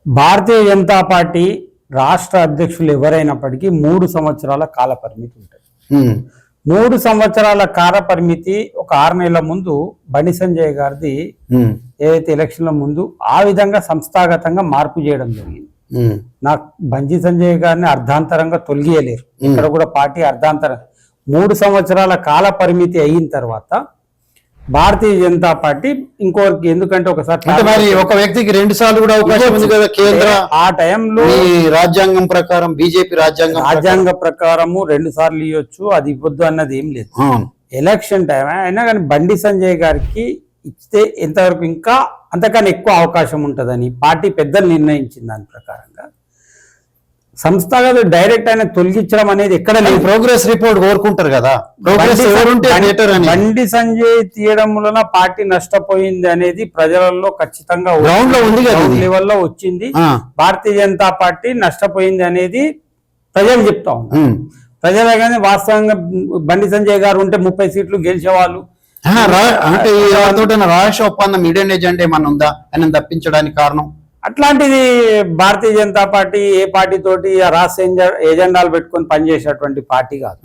Bharatiya Janata party రాష్ట్ర అధ్యక్షులు ఎవరైనప్పటికీ 3 సంవత్సరాల కాల పరిమితి ఉంటుంది. 3 సంవత్సరాల కాల పరిమితి ఒక 6 నెలల ముందు బండి సంజయ్ గారిది ఏదైతే ఎలక్షన్ల ముందు ఆ విధంగా సంస్థాగతంగా మార్పు చేయడం జరిగింది. నాకు బండి సంజయ్ గారిని అర్ధాంతరంగా తొలగియలేరు. ఇక్కడ కూడా పార్టీ అర్ధాంతరం 3 సంవత్సరాల కాల పరిమితి అయిన తర్వాత భారతీయ జనతా పార్టీ ఇంకోరికి ఎందుకంటే ఒకసారి ఒక వ్యక్తికి 2 సార్లు కూడా అవకాశం ఉంది కదా. కేంద్ర ఆ టైంలో రాజ్యాంగం ప్రకారం బీజేపీ రాజ్యాంగ ప్రకారము 2 సార్లు ఇవ్వచ్చు, అది ఇవ్వద్దు అన్నది ఏం లేదు. ఎలక్షన్ టైం అయినా కానీ బండి సంజయ్ గారికి ఇస్తే ఎంతవరకు ఇంకా అంతకన్నా ఎక్కువ అవకాశం ఉంటుందని పార్టీ పెద్దలు నిర్ణయించింది. దాని ప్రకారంగా సంస్థగా డైరెక్ట్ ఆయన తొలగించడం అనేది ఎక్కడ లేదు. ప్రోగ్రెస్ రిపోర్ట్ కోరుకుంటారు కదా. బండి సంజయ్ తీయడం వలన పార్టీ నష్టపోయింది అనేది ప్రజలలో ఖచ్చితంగా లెవెల్లో వచ్చింది. భారతీయ జనతా పార్టీ నష్టపోయింది అనేది ప్రజలు చెప్తా ఉన్నారు. ప్రజలే కానీ వాస్తవంగా బండి సంజయ్ గారు ఉంటే 30 సీట్లు గెలిచేవాళ్ళు. అంటే రాష్ట్ర ఒప్పందం ఇడెన్ ఎజెండా ఏమన్నా ఉందా అని తప్పించడానికి కారణం? అట్లాంటిది భారతీయ జనతా పార్టీ ఏ పార్టీ తోటి రాష్ట్ర ఎజెండాలు పెట్టుకొని పనిచేసేటువంటి పార్టీ కాదు.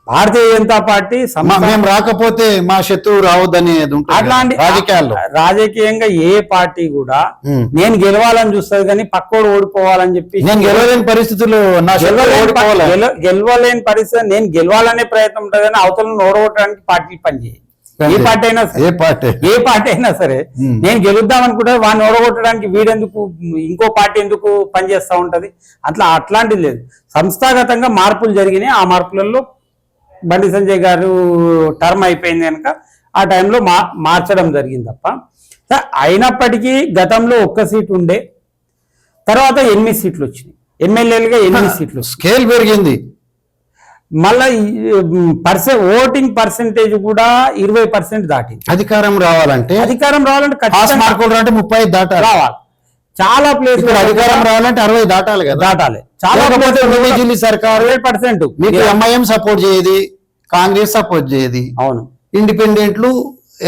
భారతీయ జనతా పార్టీ మేము రాకపోతే మా శత్రువు రావద్దని అట్లాంటి రాజకీయంగా ఏ పార్టీ కూడా నేను గెలవాలని చూస్తుంది కానీ పక్కోడు ఓడిపోవాలని చెప్పి నేను గెలవలేని పరిస్థితుల్లో గెలవలేని పరిస్థితి నేను గెలవాలనే ప్రయత్నం ఉంటుంది కానీ అవతలను ఓడగొట్టడానికి పార్టీ పనిచేయాలి. ఏ పార్టీ అయినా సరే నేను గెలుద్దాం అనుకుంటే వాడిని ఓడగొట్టడానికి వీడెందుకు ఇంకో పార్టీ ఎందుకు పనిచేస్తూ ఉంటది. అట్లాంటిది లేదు. సంస్థాగతంగా మార్పులు జరిగినాయి. ఆ మార్పులలో బండి సంజయ్ గారు టర్మ్ అయిపోయింది కనుక ఆ టైంలో మార్చడం జరిగింది తప్ప అయినప్పటికీ గతంలో 1 సీట్ ఉండే తర్వాత 8 సీట్లు వచ్చినాయి. ఎమ్మెల్యేలుగా 8 సీట్లు, స్కేల్ పెరిగింది. మళ్ళా ఓటింగ్ పర్సెంటేజ్ కూడా 20% దాటింది. అధికారం రావాలంటే 30 దాటాలి. రావాలి. చాలా ప్లేస్ అధికారం రావాలంటే 60 దాటాలి కదా. దాటాలి. చాలా ఢిల్లీ సర్కారు 100% మీకు ఎంఐఎం సపోర్ట్ చేయదు, కాంగ్రెస్ సపోర్ట్ చేయదు. అవును, ఇండిపెండెంట్లు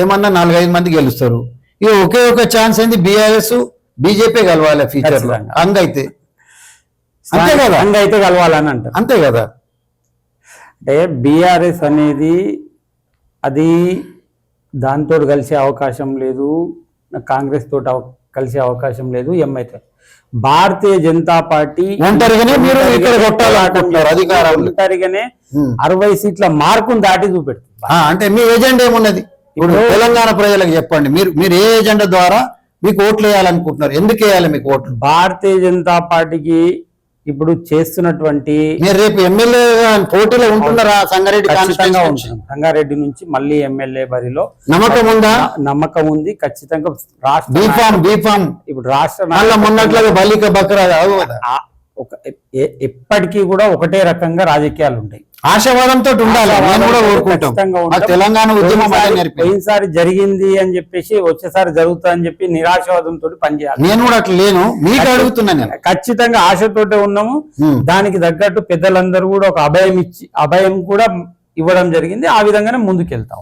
ఏమన్నా 4-5 మంది గెలుస్తారు. ఇక ఒకే ఒక ఛాన్స్ అయింది బీఆర్ఎస్ బీజేపీ కలవాలి ఫ్యూచర్ లో. అంతే కదా, అయితే కలవాలని అంటారు. అంతే కదా. అంటే బీఆర్ఎస్ అనేది అది దాంతో కలిసే అవకాశం లేదు, కాంగ్రెస్ తోటి కలిసే అవకాశం లేదు. ఎంఐతో భారతీయ జనతా పార్టీ ఒంటరిగానే 60 సీట్ల మార్కును దాటి చూపెడుతుంది. అంటే మీ ఏజెండా ఏమున్నది ఇప్పుడు తెలంగాణ ప్రజలకు చెప్పండి. మీరు ఏ ఏజెండా ద్వారా మీకు ఓట్లు వేయాలనుకుంటున్నారు? ఎందుకు వేయాలి మీకు ఓట్లు? భారతీయ జనతా పార్టీకి ఇప్పుడు చేస్తున్నటువంటి రేపు ఎమ్మెల్యే పోటీలో ఉంటున్నారా? సంగారెడ్డి నుంచి మళ్ళీ ఎమ్మెల్యే బరిలో నమ్మకం ఉందా? నమ్మకం ఉంది ఖచ్చితంగా. బీఫామ్ ఇప్పుడు రాష్ట్ర మొన్నట్లుగా బలిక బక్రా ఎప్పటికీ కూడా ఒకటే రకంగా రాజకీయాలు ఉంటాయి. ఆశావాదంతో ఉండాలి. తెలంగాణ ఉద్యమం పోయినసారి జరిగింది అని చెప్పేసి వచ్చేసారి జరుగుతుంది అని చెప్పి నిరాశావాదంతో పనిచేయాలి. నేను కూడా అట్లా లేను, మీకు అడుగుతున్నాను. ఖచ్చితంగా ఆశతోటే ఉన్నాము. దానికి తగ్గట్టు పెద్దలందరూ కూడా ఒక అభయం కూడా ఇవ్వడం జరిగింది. ఆ విధంగానే ముందుకెళ్తాం.